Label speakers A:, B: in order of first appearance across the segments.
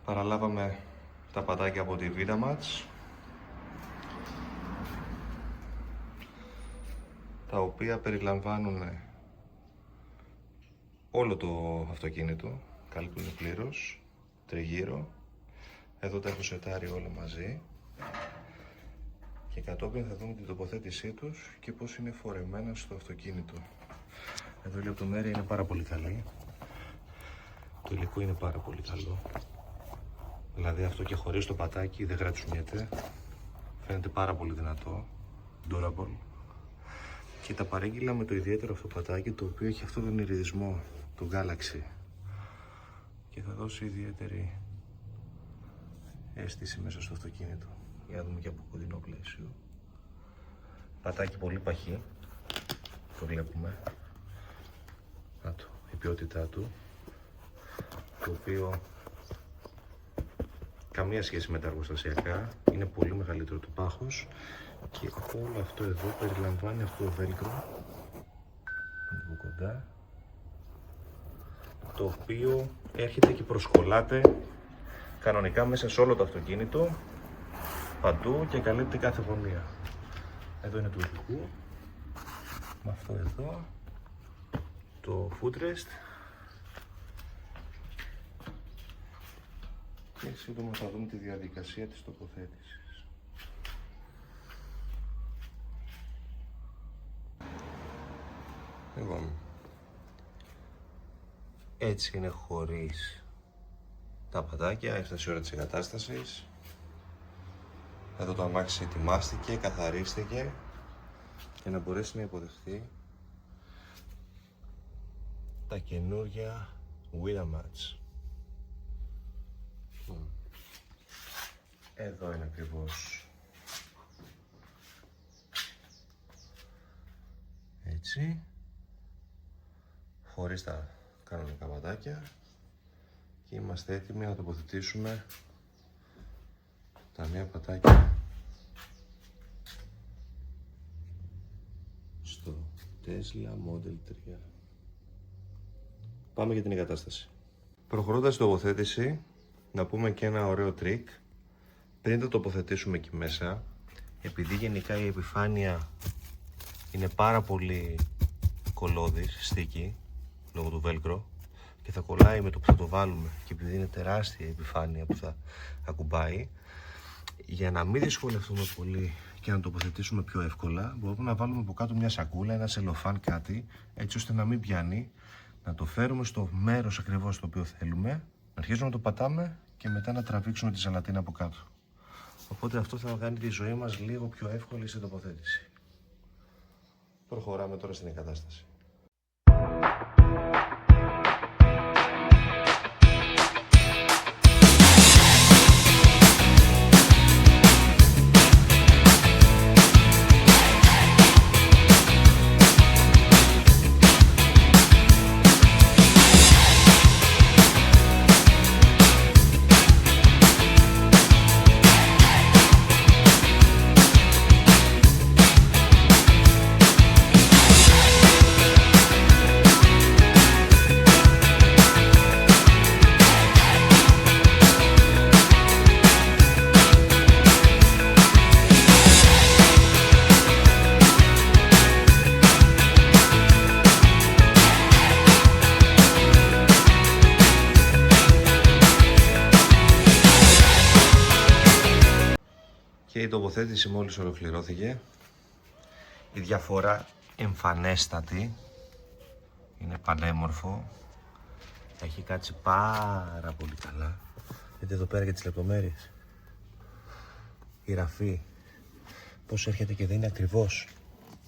A: Παραλάβαμε τα πατάκια από τη Vidamax, τα οποία περιλαμβάνουν όλο το αυτοκίνητο, καλύπτουν πλήρως, τριγύρω. Εδώ τα έχω σετάρει όλα μαζί και κατόπιν θα δούμε την τοποθέτησή τους και πώς είναι φορεμένα στο αυτοκίνητο. Εδώ η λεπτομέρεια είναι πάρα πολύ καλή, το υλικό είναι πάρα πολύ καλό. Δηλαδή αυτό και χωρίς το πατάκι δεν γρατσουνιέται, φαίνεται πάρα πολύ δυνατό, durable. Και τα παρήγγειλα με το ιδιαίτερο αυτό πατάκι, το οποίο έχει αυτόν τον ιριδισμό, το Galaxy, και θα δώσει ιδιαίτερη αίσθηση μέσα στο αυτοκίνητο. Για να δούμε και από κοντινό πλαίσιο. Πατάκι πολύ παχύ, το βλέπουμε. Να το, η ποιότητά του, το οποίο καμία σχέση με τα εργοστασιακά, είναι πολύ μεγαλύτερο το πάχος και όλο αυτό εδώ περιλαμβάνει αυτό το velcro από κοντά, το οποίο έρχεται και προσκολάται κανονικά μέσα σε όλο το αυτοκίνητο, παντού, και καλύπτει κάθε γωνία. Εδώ είναι το υλικό, με αυτό εδώ, το footrest, και σύντομα θα δούμε τη διαδικασία της τοποθέτησης. Λοιπόν, έτσι είναι χωρίς τα πατάκια, έφτασε η ώρα της εγκατάστασης. Εδώ το αμάξι ετοιμάστηκε, καθαρίστηκε για να μπορέσει να υποδεχθεί τα καινούργια Vidamax. Εδώ είναι ακριβώς έτσι, χωρίς τα κανονικά πατάκια, και είμαστε έτοιμοι να τοποθετήσουμε τα νέα πατάκια στο Tesla Model 3. Πάμε για την εγκατάσταση. Προχωρώντας στην τοποθέτηση, να πούμε και ένα ωραίο τρίκ. Πριν το τοποθετήσουμε εκεί μέσα, επειδή γενικά η επιφάνεια είναι πάρα πολύ κολλώδης, sticky, λόγω του velcro, και θα κολλάει με το που θα το βάλουμε, και επειδή είναι τεράστια η επιφάνεια που θα ακουμπάει, για να μην δυσκολευτούμε πολύ και να το τοποθετήσουμε πιο εύκολα, μπορούμε να βάλουμε από κάτω μια σακούλα, ένα σελοφάν, κάτι, έτσι ώστε να μην πιάνει, να το φέρουμε στο μέρος ακριβώς το οποίο θέλουμε, να αρχίσουμε να το πατάμε και μετά να τραβήξουμε τη ζελατίνα από κάτω. Οπότε αυτό θα κάνει τη ζωή μας λίγο πιο εύκολη στην τοποθέτηση. Προχωράμε τώρα στην εγκατάσταση. Και η τοποθέτηση μόλις ολοκληρώθηκε. Η διαφορά εμφανέστατη, είναι πανέμορφο, έχει κάτσει πάρα πολύ καλά. Δείτε εδώ πέρα για τις λεπτομέρειες, η ραφή, πώς έρχεται και δεν είναι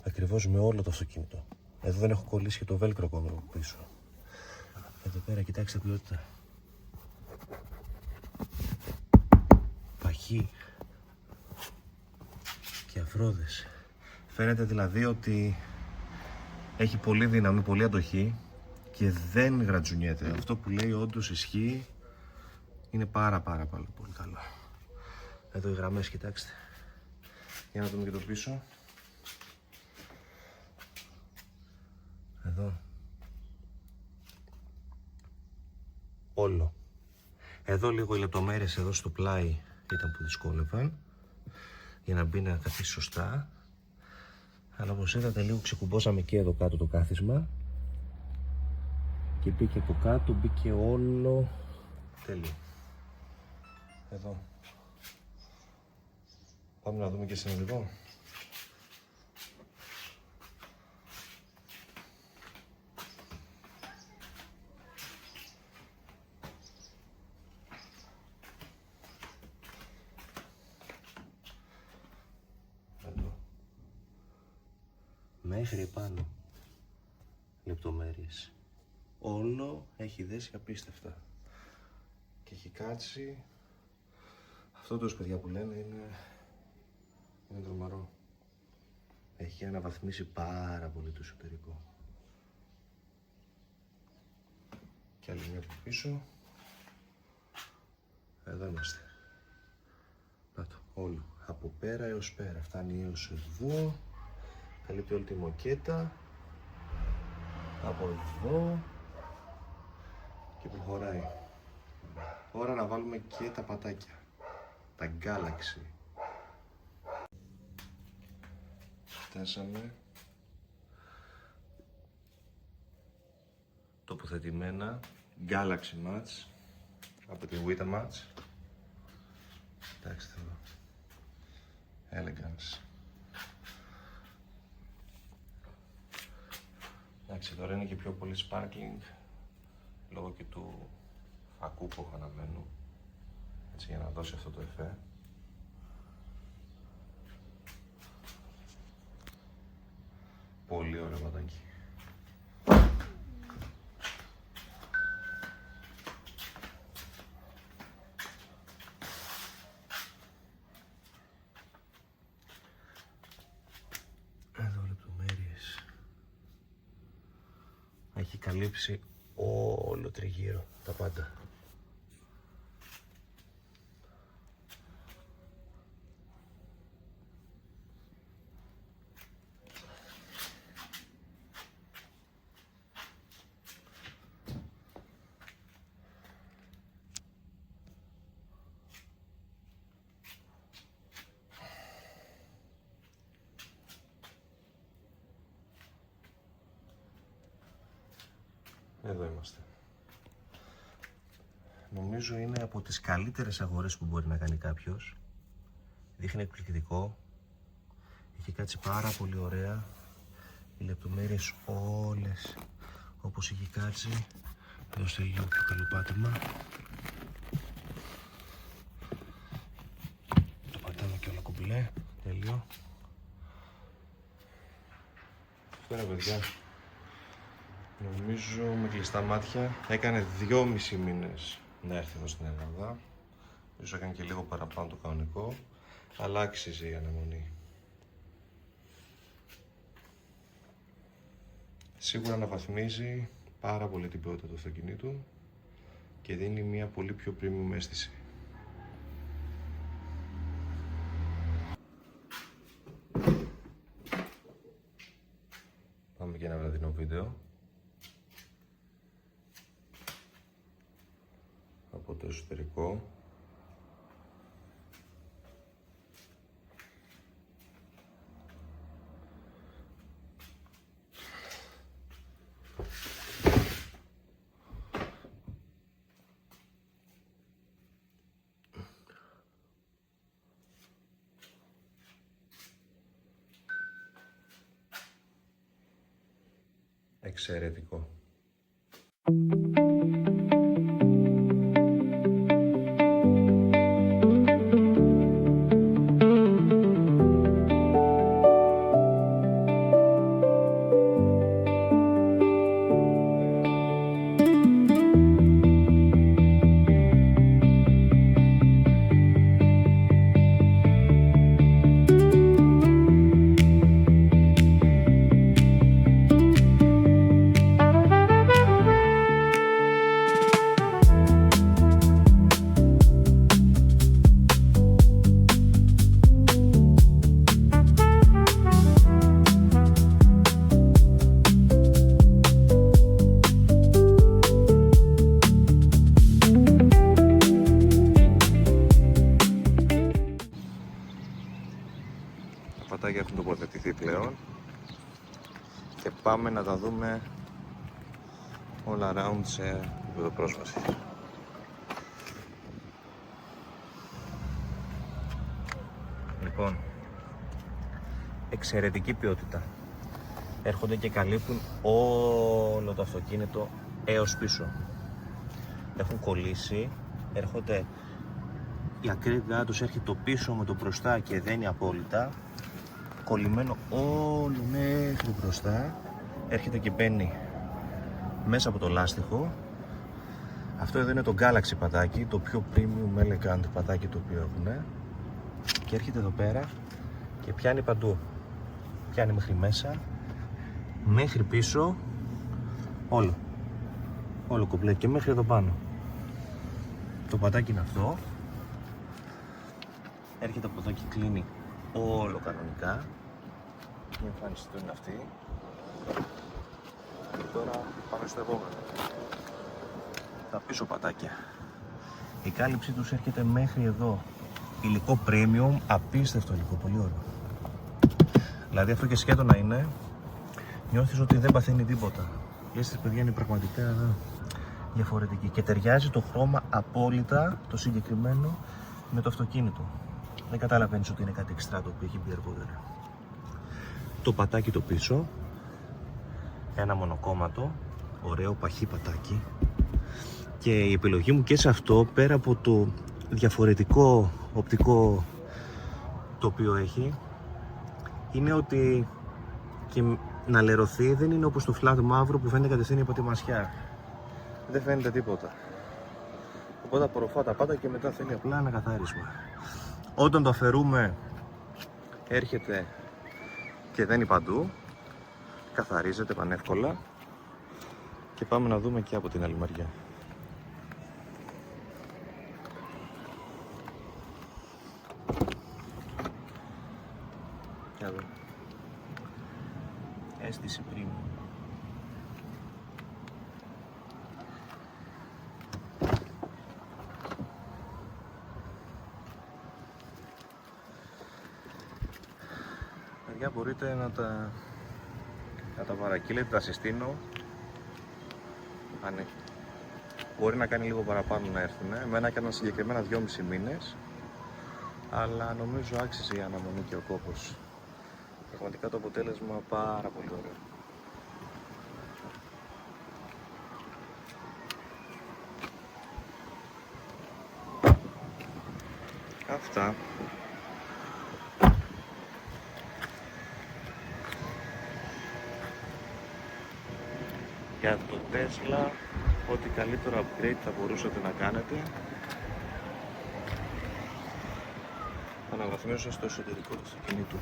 A: ακριβώς με όλο το αυτοκίνητο. Εδώ δεν έχω κολλήσει και το velcro ακόμα από πίσω. Εδώ πέρα κοιτάξτε ποιότητα, παχύ και αφρόδες. Φαίνεται δηλαδή ότι έχει πολύ δύναμη, πολύ αντοχή και δεν γρατζουνιέται. Αυτό που λέει όντως ισχύει, είναι πάρα πολύ καλό. Εδώ οι γραμμές, κοιτάξτε. Για να δούμε και το πίσω. Εδώ. Όλο. Εδώ λίγο οι λεπτομέρειες εδώ στο πλάι ήταν που δυσκόλευαν για να μπει να καθίσει σωστά. Αλλά όπως είδατε λίγο ξεκουμπώσαμε και εδώ κάτω το κάθισμα και μπήκε από κάτω, μπήκε όλο τέλειο. Εδώ. Πάμε να δούμε και συνολικό. Μέχρι πάνω λεπτομέρειες. Όλο έχει δέσει απίστευτα. Και έχει κάτσει. Αυτό τους παιδιά που λένε είναι τρομερό. Έχει αναβαθμίσει πάρα πολύ το εσωτερικό. Και άλλη μια από πίσω. Εδώ είμαστε. Να το, όλο. Από πέρα έως πέρα. Φτάνει έως εδώ. Καλύπτει όλη τη μοκέτα. Από εδώ. Και προχωράει. Ώρα να βάλουμε και τα πατάκια. Τα Galaxy. Φτάσαμε. Τοποθετημένα Galaxy Match από τη Witamatch. Κοιτάξτε εδώ. Elegance. Εντάξει, τώρα είναι και πιο πολύ sparkling λόγω και του φακού που έχω αναμένου, έτσι, για να δώσει αυτό το εφέ. Πολύ ωραίο πατάκι. Εδώ λεπτομέρειες. Έχει καλύψει όλο τριγύρω, τα πάντα. Εδώ είμαστε. Νομίζω είναι από τις καλύτερες αγορές που μπορεί να κάνει κάποιος. Δείχνει εκπληκτικό. Έχει κάτσει πάρα πολύ ωραία. Οι λεπτομέρειες όλες όπως έχει κάτσει. Δώστε λίγο πιο καλό πάτημα. Το πατάμε και όλα κουμπλέ. Τέλειο. Τώρα παιδιά, νομίζω με κλειστά μάτια έκανε 2,5 μήνες να έρθει εδώ στην Ελλάδα. Ίσως έκανε και λίγο παραπάνω το κανονικό, αλλά άξιζε η αναμονή. Σίγουρα αναβαθμίζει πάρα πολύ την ποιότητα του αυτοκινήτου και δίνει μια πολύ πιο premium αίσθηση. Πάμε και ένα βραδινό βίντεο από το εσωτερικό. Εξαιρετικό. πατάκια έχουν τοποθετηθεί πλέον και πάμε να τα δούμε all around σε επίπεδο πρόσβασης. Λοιπόν, εξαιρετική ποιότητα. Έρχονται και καλύπτουν όλο το αυτοκίνητο έως πίσω. Έχουν κολλήσει, έρχονται, η ακρίβειά τους έρχεται το πίσω με το μπροστά και δένει απόλυτα. Κολλημένο όλο μέχρι μπροστά, έρχεται και μπαίνει μέσα από το λάστιχο. Αυτό εδώ είναι το Galaxy πατάκι, το πιο premium elegant πατάκι το οποίο έχουν. Και έρχεται εδώ πέρα και πιάνει παντού. Πιάνει μέχρι μέσα, μέχρι πίσω, όλο κομπλέ και μέχρι εδώ πάνω. Το πατάκι είναι αυτό. Έρχεται από εδώ και κλείνει όλο κανονικά. Η εμφάνιση του είναι αυτή. Και τώρα πάμε στο επόμενο. Τα πίσω πατάκια. Η κάλυψή τους έρχεται μέχρι εδώ. Υλικό premium, απίστευτο υλικό, πολύ ωραίο. Δηλαδή αυτό και σκέτο να είναι, νιώθεις ότι δεν παθαίνει τίποτα. Η αίσθηση, παιδιά, είναι πραγματικά διαφορετική και ταιριάζει το χρώμα απόλυτα, το συγκεκριμένο, με το αυτοκίνητο. Δεν καταλαβαίνεις ότι είναι κάτι εξτρά το οποίο έχει μπει αργότερα. Το πατάκι το πίσω, ένα μονοκόμματο, ωραίο παχύ πατάκι, και η επιλογή μου και σε αυτό, πέρα από το διαφορετικό οπτικό το οποίο έχει, είναι ότι και να λερωθεί δεν είναι όπως το flat μαύρο που φαίνεται κατευθείαν από τη μασιά. Δεν φαίνεται τίποτα. Οπότε απορροφά τα πάντα και μετά θέλει απλά ένα καθάρισμα. Όταν το αφαιρούμε έρχεται και δένει παντού, καθαρίζεται πανεύκολα και πάμε να δούμε και από την άλλη μεριά. Εδώ. Αίσθηση premium. Παιδιά, μπορείτε να τα παρακύλετε, τα συστήνω. Μπορεί να κάνει λίγο παραπάνω να έρθουν. Εμένα έκαναν συγκεκριμένα 2,5 μήνες, αλλά νομίζω άξιζε η αναμονή και ο κόπος. Πραγματικά το αποτέλεσμα πάρα πολύ ωραίο. Αυτά. Για το Tesla, ό,τι καλύτερο upgrade θα μπορούσατε να κάνετε, αναβαθμίζοντας στο εσωτερικό του αυτοκινήτου.